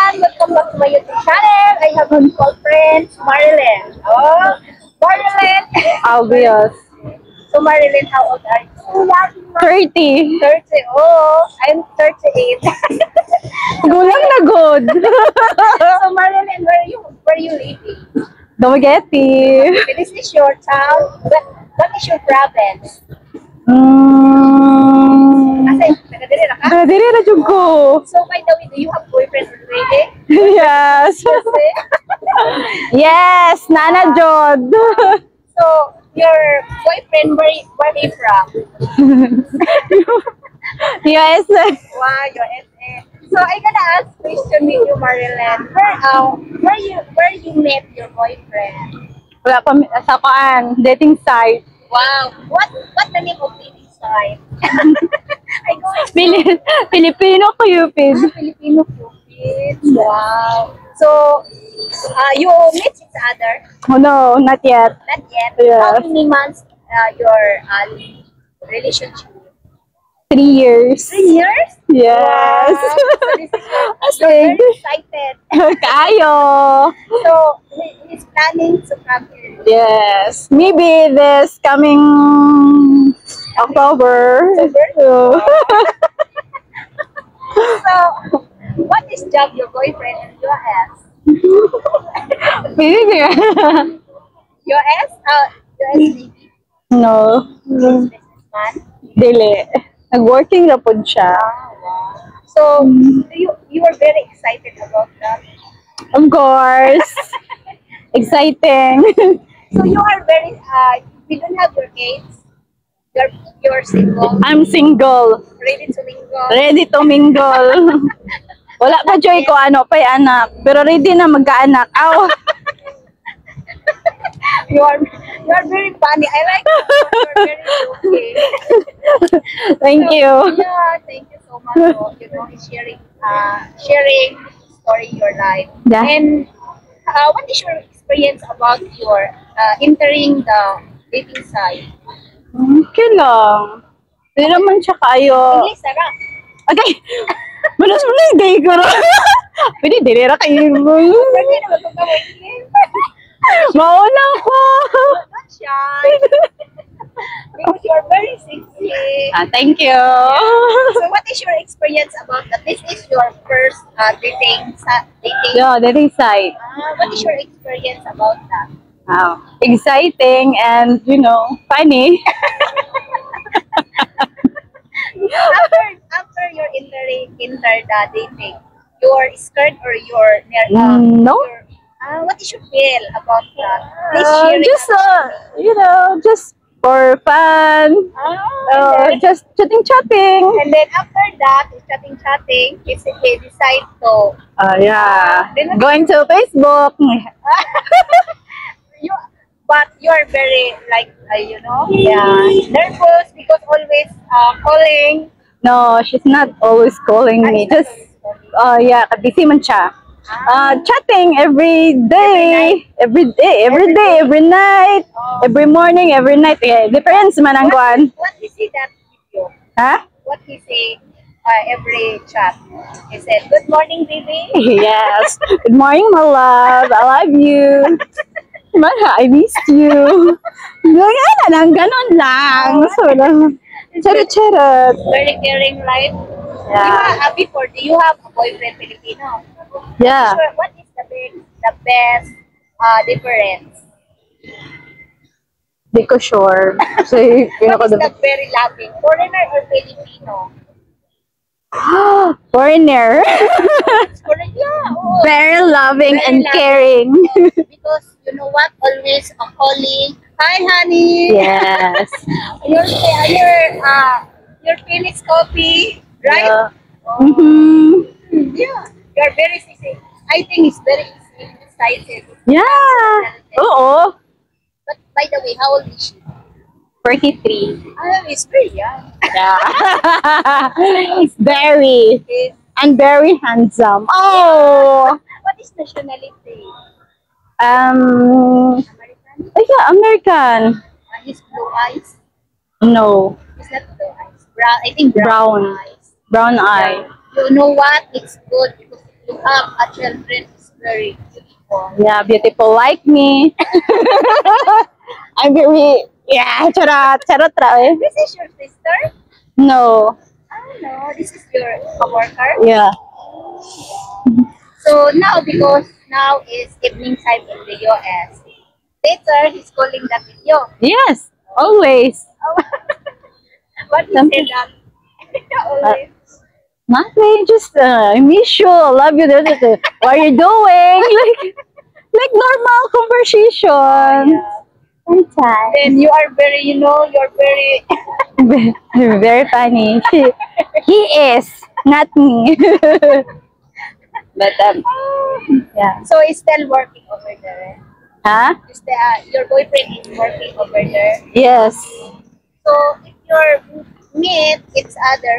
everyone! Welcome back to my YouTube channel. I have a beautiful friend, Marilyn. Oh, Marilyn! Obvious. So Marilyn, how old are you? 30. 30. Oh, I'm 38. Gulang na good. So Marilyn, where are you living? Dumaguete. This is your town. What is your province? Kasi, taga-diri na ka? Dili na jud ko. So by the way, do you have boyfriend already? Yes. Kasi, Yes, Nana Jod. so your boyfriend, where he from? Yes. Wow, your SA. So I gonna ask question with you, Marilyn. Where you met your boyfriend? Wala pa sa kuan, dating site. Wow, what the name of dating site? I go Filipino Cupid. Filipino Cupid. Wow. So you meet each other? Oh no, not yet. Not yet. Yes. How many months your relationship? 3 years. 3 years? Yes. Wow. So you're very excited. Kayo. So he's planning to come here. Yes. Maybe this coming October. So, So what is job your boyfriend in US? US? US Navy. No. Businessman. Dili. Nag-working na po siya. Wow. So you are very excited about that. Of course. Exciting. So you are very you don't have your kids. You're single. I'm single. Ready to mingle. Ready to mingle. Wala pa joy ko ano pa'y anak. Pero ready na magkaanak. Aw. You are very funny. I like you. You're very okay. Thank you. Yeah, thank you so much for sharing story your life. Yeah. And what is your experience about your entering the dating site? Okay lang. Hindi naman siya kayo. English, Sarah. Okay. Malas-malas gay ko rin. Pwede, dili ra kayo. Pwede naman kung gawin English. Mauna ko. Not shy. Because you are very sexy. Thank you. So what is your experience about that? This is your first dating. Yeah, dating site. What is your experience about that? Wow. Exciting and, funny. After your enter the dating, your skirt or your No. what is your feel about that? Please share it. Just for fun. Just chatting. And then after that, chatting, he decide to Yeah. Going to Facebook. but you are very nervous because always calling. No, she's not always calling me. Just, busy man siya. Chatting every day, every night, every morning, every night. Yeah, difference man ang kuan. What he say that video? Huh? What he say every chat? He said, "Good morning, baby." Yes. Good morning, my love. I love you. Mana, I missed you. Ganyan lang, ganon lang. So, charot. Very caring, right? Yeah. Before, do you have a boyfriend Filipino? Yeah. Sure, what is the best difference? Di ko sure. Kasi, What is the very loving? Foreigner or Filipino? foreigner. Foreigner, yeah. Oh. Very loving Very and loving. caring. Because you know what? Always a calling. Hi, honey. Yes. Your Phoenix coffee, right? Yeah. Oh, Mm-hmm. yeah. You're very sexy. I think it's very excited. Yeah. Oo. But by the way, how old is she? 43. It's very young. Yeah. Very. Okay. And very handsome. Oh. What is nationality? American? Yeah, American. His blue eyes. No. It's not blue eyes. Brown. I think brown Brown. eyes. Brown eye. You know what? It's good because you have a children is very beautiful. Yeah, beautiful like me. I'm very, yeah, charot, charot ra eh. This is your sister? No, Oh no, this is your coworker. yeah. So now, because now is evening time in the US, later he's calling that video. Yes, always. What he said that? Always. Nothing, just I miss you, I love you. What are you doing? Like normal conversation. Yeah. Sometimes. Then you are very, you're very. Very funny. He is, not me. But yeah. So he's still working over there. Huh? Your boyfriend is working over there. Yes. So if you meet each other,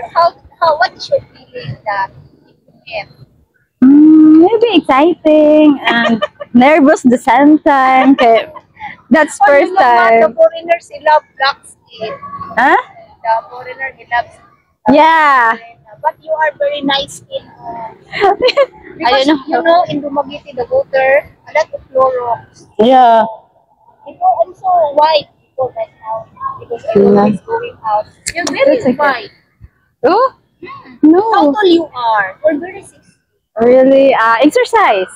what is your feeling that if you meet? Maybe exciting and nervous the same time. Kaya that's first The time. foreigners, he love black skin. Huh? The foreigner, he loves. Yeah. But you are very nice skin. I Because don't know. in Dumaguete, the water, a lot of Clorox. Yeah. People also white people right now because everyone is going out. You're very That's okay. white. Oh? How No. tall you are? You're very sexy. Really? Exercise?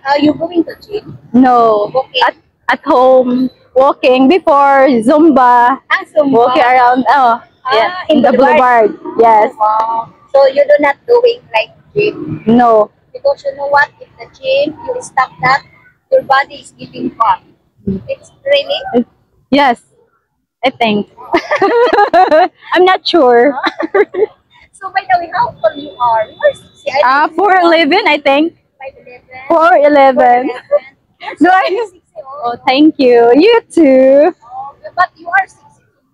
Are you going to gym? No. Walking. At home, walking before Zumba, So walking around. Oh, yeah, in in the the boulevard. Yes. Wow. So you do not doing like gym No. because you know what? If the gym you stop that, your body is getting fat. It's really. Yes. I think. I'm not sure. So by the way, how tall you are? You are 60. I think 4'11", I think. 5'11". 4'11". No, oh, thank you. You too. Oh, but you are 60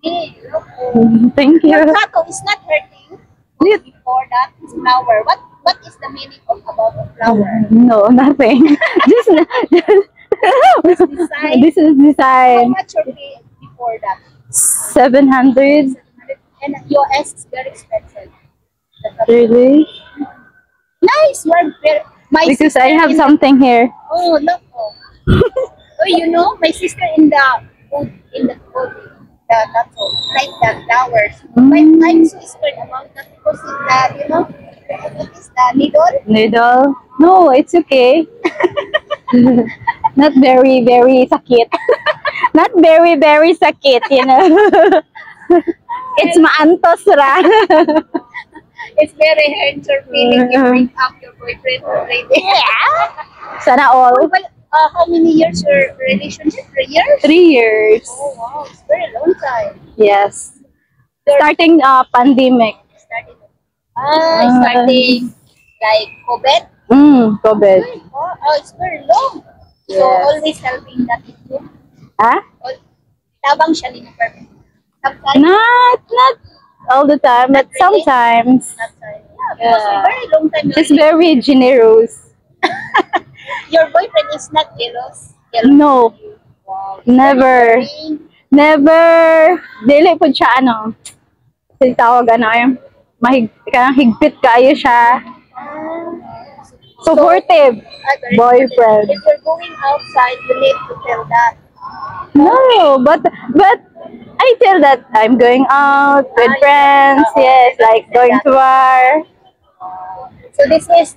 today. Look, oh. Thank Your you. tattoo is not hurting. You- Before that, it's flower. What is the meaning of about a flower? No, nothing. Just Design. this is How design. much your pay before that? 700. And US is very expensive. Really? Nice. You are very. My Because sister I have in something here. Oh, look. Oh. Oh, my sister in the food, the tattoo, like the flowers. But I'm so scared about that because it's what is the needle? Needle? No, it's okay. Not very, very sakit. Not very, very sakit, you know. It's maantos ra. It's very hard your feeling you bring up your boyfriend already. Sana all. Well, how many years your relationship? 3 years? 3 years. Oh wow, it's very long time. Yes. Starting pandemic. Starting like COVID. COVID. Oh, it's very long. So Yes. always helping that issue. Huh? Tabang siya ni perfect. Sometimes Not all the time, but sometimes. not time. Yeah, because Yeah. very long time. She's very generous. Your boyfriend is not jealous. No, Wow. never. Very- Never. Dili po siya, ano. Kasi tawag, ano, higpit kayo siya. Supportive. very Boyfriend. If you're going outside, you need to tell that. No, but I tell that I'm going out with friends. Yes, like going to bar. So this is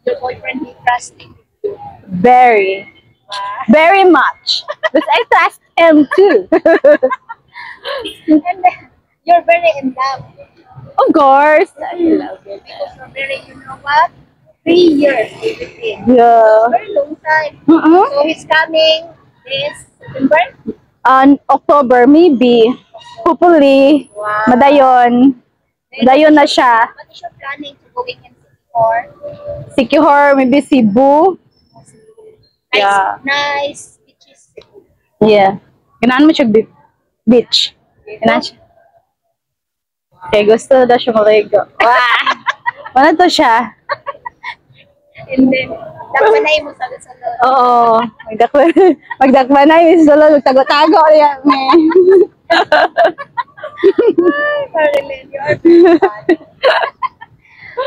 your boyfriend be trusting you. Very, very much. But I trust him too. And then you're very in love. Of course. Because you're very, you know what? 3 years everything. Yeah. Very long time. Mm-mm. So he's coming this September. On October, maybe. Hopefully. Wow. Madayon. Madayon na siya. What is your planning to going in Singapore? Sikihor, maybe Cebu. Nice, Yeah. nice beaches. Yeah. Ganaan mo siya beach. Ganaan siya. Okay, gusto daw siya maligo. Wow! Ano to siya? And then, dapanay mo sa salon. Oo. Magdakbanay. May solo. Magtago-tago. Yan. Ay, Marilyn, you are very funny.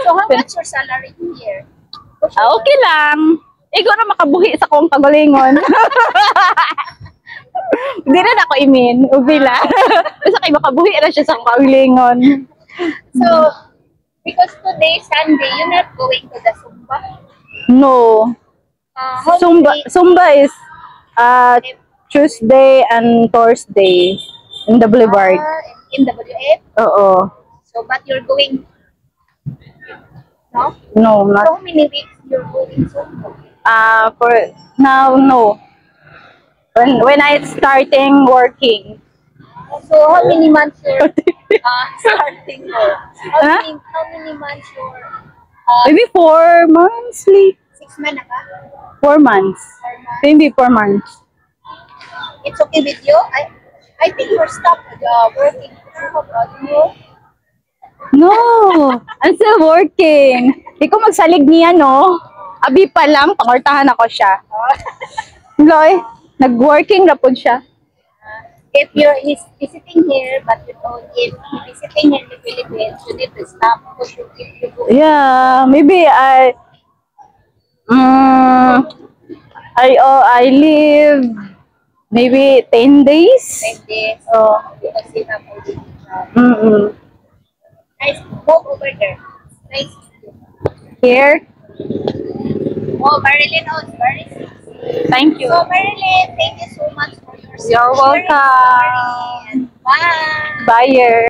So how much your salary here? Okay lang. Ikaw na makabuhi sa kong kagalingon. Hindi na ako imin. Ubila. Basta kayo makabuhi na siya sa kagalingon. So, because today, Sunday, you're not going to the Zumba? No. How Zumba, many- Zumba is Tuesday and Thursday in the Boulevard. In WF? Oo. So, but you're going, no? No, So, not. how many weeks you're going Zumba? For now, no. When I starting working. So, how many months you're starting work? Huh? How many months you're, Maybe 4 months. 6 months na ba? 4 months. 4 months? Maybe 4 months. It's okay with you? I think you're stuck working. You have no? No, I'm still working. Ikaw magsalig niya, no? Abi pa lang, pangortahan ako siya. Loy, nag-working na po siya. If you're visiting here, but you don't, if you're visiting here in the Philippines, you need to stop because you keep you go. Yeah, maybe I live maybe 10 days. 10 days. Oh. Because you have already nice. Walk over there. Nice. Here. Oh, Marilyn, oh, it's very sexy. Thank you. So, Marilyn, thank you so much for your You're sharing welcome. story. And bye. Buyer.